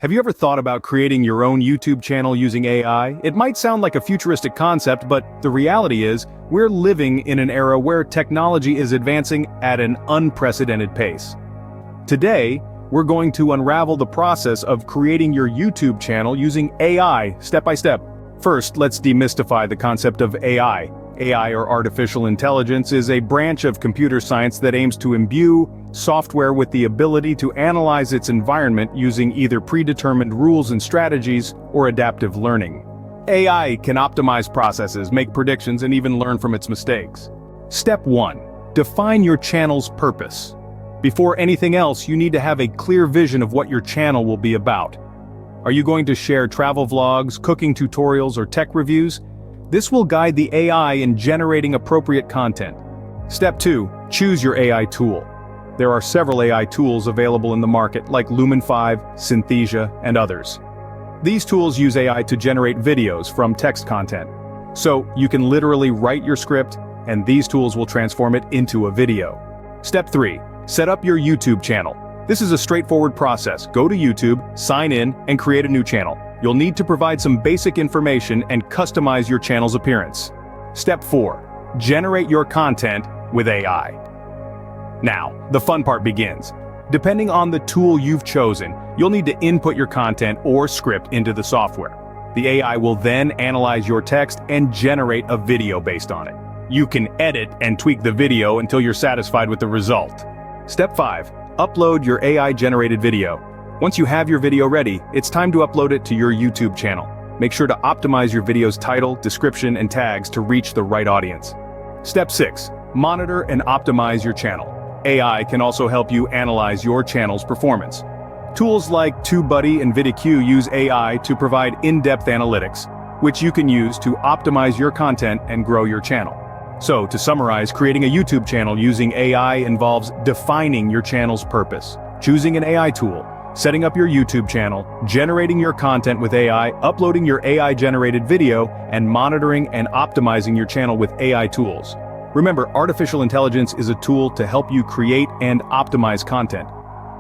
Have you ever thought about creating your own YouTube channel using AI? It might sound like a futuristic concept, but the reality is, we're living in an era where technology is advancing at an unprecedented pace. Today, we're going to unravel the process of creating your YouTube channel using AI step by step. First, let's demystify the concept of AI. AI, or artificial intelligence, is a branch of computer science that aims to imbue software with the ability to analyze its environment using either predetermined rules and strategies or adaptive learning. AI can optimize processes, make predictions, and even learn from its mistakes. Step 1. Define your channel's purpose. Before anything else, you need to have a clear vision of what your channel will be about. Are you going to share travel vlogs, cooking tutorials, or tech reviews? This will guide the AI in generating appropriate content. Step 2. Choose your AI tool. There are several AI tools available in the market, like Lumen 5, Synthesia, and others. These tools use AI to generate videos from text content. So, you can literally write your script, and these tools will transform it into a video. Step 3. Set up your YouTube channel. This is a straightforward process. Go to YouTube, sign in, and create a new channel. You'll need to provide some basic information and customize your channel's appearance. Step 4. Generate your content with AI. Now, the fun part begins. Depending on the tool you've chosen, you'll need to input your content or script into the software. The AI will then analyze your text and generate a video based on it. You can edit and tweak the video until you're satisfied with the result. Step 5. Upload your AI-generated video. Once you have your video ready, it's time to upload it to your YouTube channel. Make sure to optimize your video's title, description, and tags to reach the right audience. Step 6. Monitor and optimize your channel. AI can also help you analyze your channel's performance. Tools like TubeBuddy and VidIQ use AI to provide in-depth analytics, which you can use to optimize your content and grow your channel. So, to summarize, creating a YouTube channel using AI involves defining your channel's purpose, choosing an AI tool, setting up your YouTube channel, generating your content with AI, uploading your AI-generated video, and monitoring and optimizing your channel with AI tools. Remember, artificial intelligence is a tool to help you create and optimize content.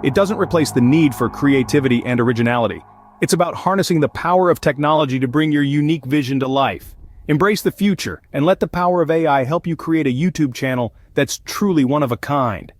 It doesn't replace the need for creativity and originality. It's about harnessing the power of technology to bring your unique vision to life. Embrace the future and let the power of AI help you create a YouTube channel that's truly one of a kind.